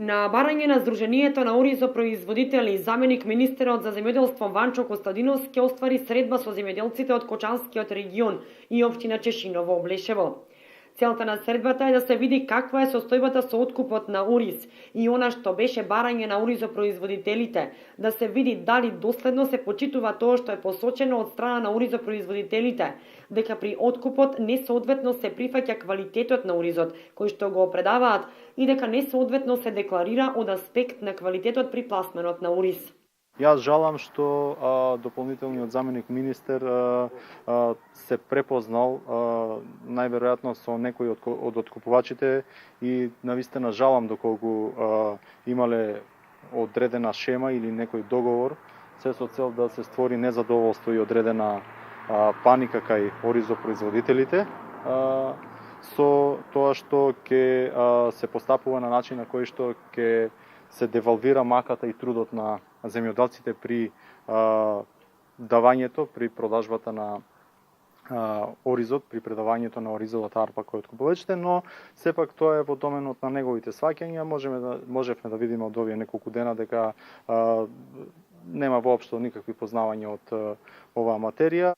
На барање на Сдруженијето на оризопроизводители и заменик министерот за земјоделство Ванчо Костадиновски оствари средба со земјоделците од Кочанскиот регион и општина Чешиново Облешево. Целта на средбата е да се види каква е состојбата со откупот на ориз и она што беше барање на оризопроизводителите, да се види дали доследно се почитува тоа што е посочено од страна на оризопроизводителите, дека при откупот несоодветно се прифаќа квалитетот на оризот кој што го предаваат и дека несоодветно се декларира од аспект на квалитетот при пласманот на ориз. Јас жалам што дополнителниот заменик министер се препознал најверојатно со некои од откупувачите и навистина жалам доколку имале одредена шема или некој договор, се со цел да се створи незадоволство и одредена паника кај оризопроизводителите со тоа што ќе се постапува на начин на кој што ќе се девалвира маката и трудот на земјоделците при давањето, при продажбата на оризот, при предавањето на оризовата арпа кој откупувачите, но сепак тоа е во доменот на неговите сваќања. Можевме да видиме од овие неколку дена дека нема воопшто никакви познавања од оваа материја.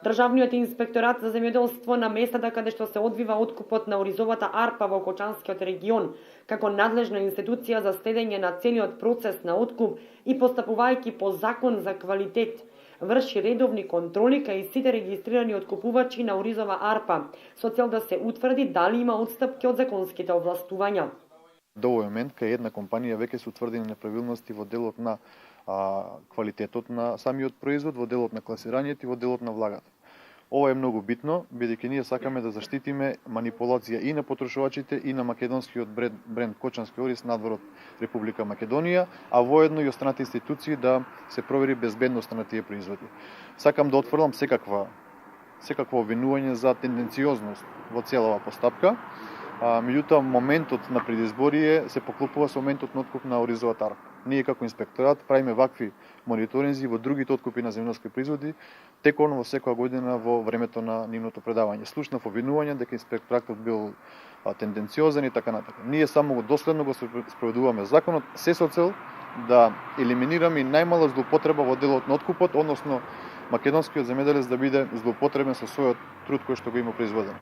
Државниот инспекторат за земјоделство на местата каде што се одвива откупот на оризовата арпа во Кочанскиот регион, како надлежна институција за следење на целиот процес на откуп и постапувајќи по закон за квалитет, врши редовни контроли кај сите регистрирани откупувачи на оризова арпа, со цел да се утврди дали има отстапки од законските овластувања. До овој момент кај една компанија веќе се утврдени неправилности во делот на квалитетот на самиот производ, во делот на класирањето и во делот на влагата. Ова е многу битно, бидејќи ние сакаме да заштитиме манипулација и на потрошувачите и на македонскиот бренд Кочански ориз надвор од Република Македонија, а воедно и останати институции да се провери безбедноста на тие производи. Сакам да отфрлам секакво обвинување за тенденциозност во целава постапка. Меѓутоа, моментот на предизборие се поклопува со моментот на откуп на оризовата арпа. Ние како инспекторат правиме вакви мониторинзи во другите откупи на земјоделски производи текорно во секоја година во времето на нивното предавање. Слушнав обвинување дека инспекторатот бил тенденциозен и така натака. Ние само доследно го спроведуваме законот, се со цел да елиминираме и најмала злоупотреба во делот на откупот, односно македонскиот земјоделец да биде злоупотребен со својот труд кој што го има произведен.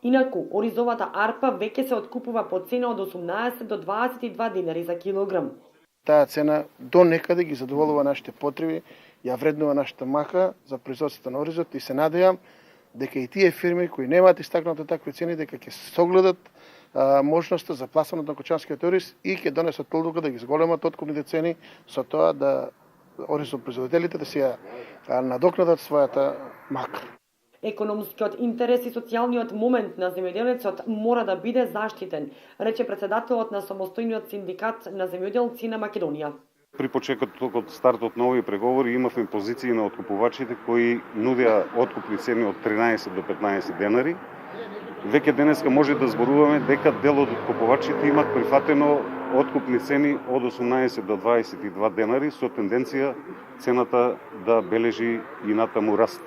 Инаку, оризовата арпа веќе се откупува по цена од 18 до 22 динари за килограм. Таа цена до некаде ги задоволува нашите потреби, ја вреднува нашата мака за производството на оризот и се надевам дека и тие фирми кои немаат истакнати такви цени дека ќе согледат можноста за пласманот на Кочанскиот ориз и ќе донесат одлука да ги зголемат откупните цени со тоа да оризопроизводителите да си надокнадат својата мака. Економскиот интерес и социјалниот момент на земјоделецот мора да биде заштитен, рече председателот на самостојниот синдикат на земјоделци на Македонија. При почетокот од стартот на овие преговори имавме позиции на откупувачите кои нудеа откупни цени од 13 до 15 денари. Веќе денеска може да зборуваме дека дел од откупувачите имат прифатено откупни цени од 18 до 22 денари со тенденција цената да бележи и натаму раст.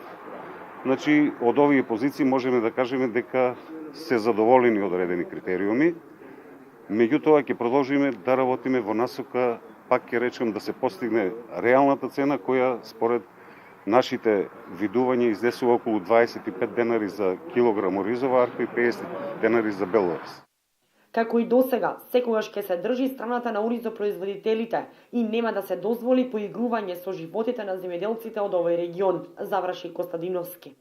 Значи, од овие позиции можеме да кажеме дека се задоволени одредени критериуми, меѓутоа ќе продолжиме да работиме во насока, пак ќе речем, да се постигне реалната цена која според нашите видувања изнесува околу 25 денари за килограм оризова арпа и 50 денари за бел ориз. Како и досега, секогаш ќе се држи страната на оризопроизводителите и нема да се дозволи поигрување со животите на земјоделците од овој регион, заврши Костадиновски.